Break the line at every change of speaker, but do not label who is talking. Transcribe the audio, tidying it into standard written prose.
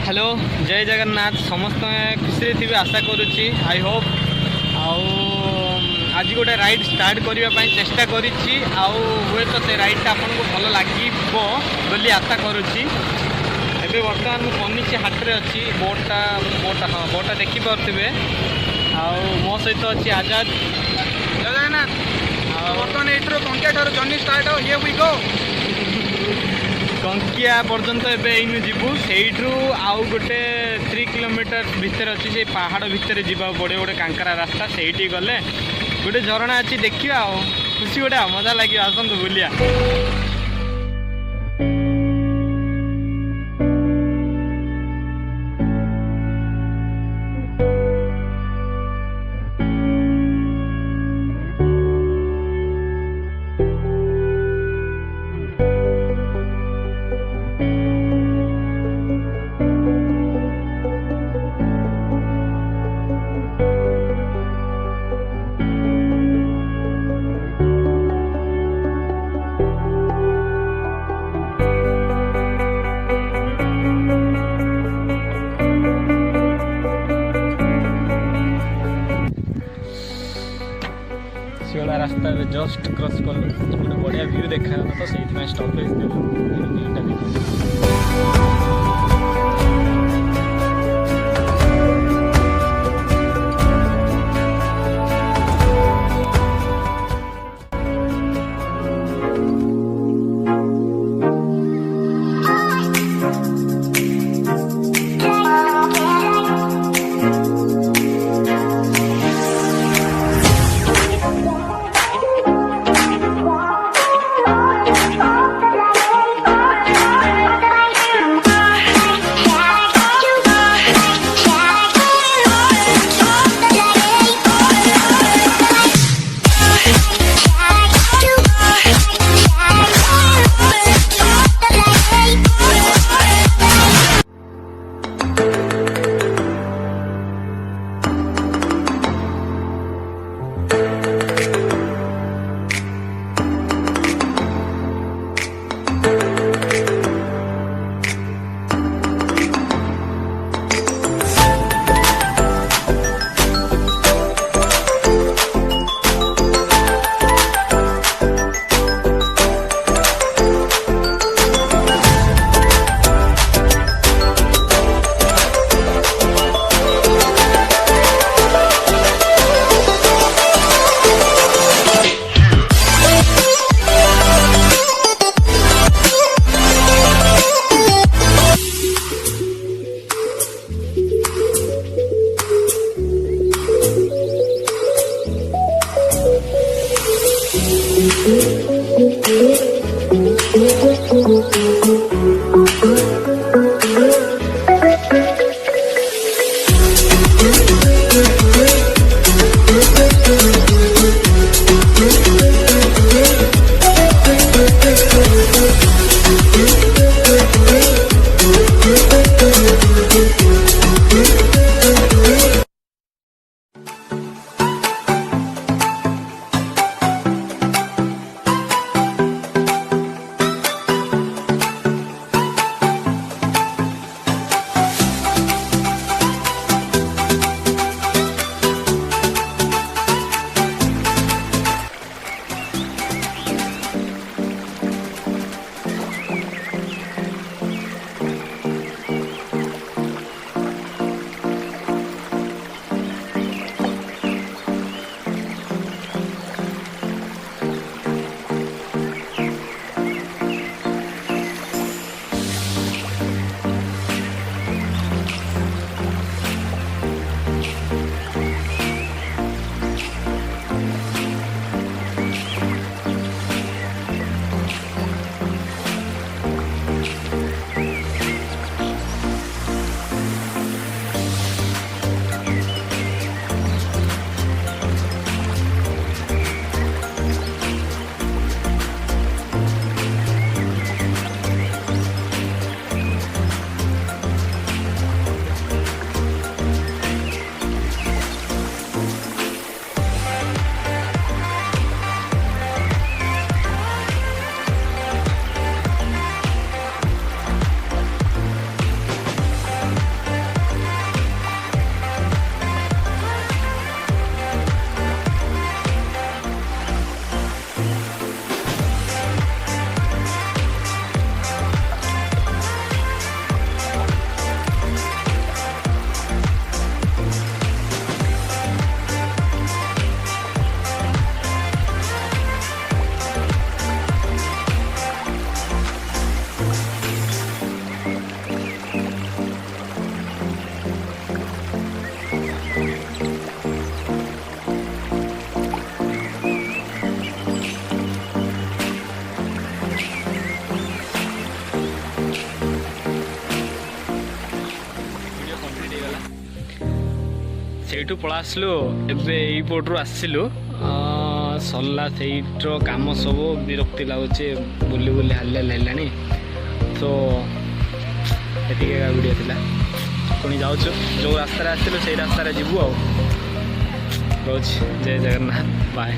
Hello जय जगन्नाथ समस्त खुशी थी आशा करुच्ची आई होप आज गोटे राइड स्टार्ट करने चेष्टा करी हुए तो से राइडटा आपको भल लगे बोली आशा करुच्ची एबे बर्तमान मुझे पनीची हाट अच्छी बोटा हाँ बोटा देखिपे मो सहित अच्छी आजाद
जय जगन्नाथ बर्तमान ये कंकिया ठार जर्नी स्टार्ट हो हियर वी गो
कंकिया पर्यंत एवं जीवु से आउ गोटे 3 किलोमीटर भितर अच्छी से पहाड़ भितर जावा पड़े गोटे कांकरा रास्ता से गले गोटे झरणा अच्छी देखा खुशी गोटे मजा लगे आसतु बुलिया रास्ता जस्ट क्रॉस कलु गोटे बढ़िया व्यू देखा तो से स्टॉपेज ସେଇଠୁ ପଳା ଆସିଲୁ ଏବେ ଏଇ ପଟରୁ ଆସିଲୁ ସରିଲା ସେଇଠର କାମ ସବୁ ବିରକ୍ତି ଲାଗୁଛି ବୁଲି ବୁଲି ହାଲିଆ ଲାଗିଲାଣି ତ ଏତିକି ଏକା ଭିଡ଼ିଓ ଥିଲା ପୁଣି ଯାଉଛୁ ଯେଉଁ ରାସ୍ତାରେ ଆସିଥିଲୁ ସେଇ ରାସ୍ତାରେ ଯିବୁ ଆଉ ରହୁଛି ଜୟ ଜଗନ୍ନାଥ ବାଏ।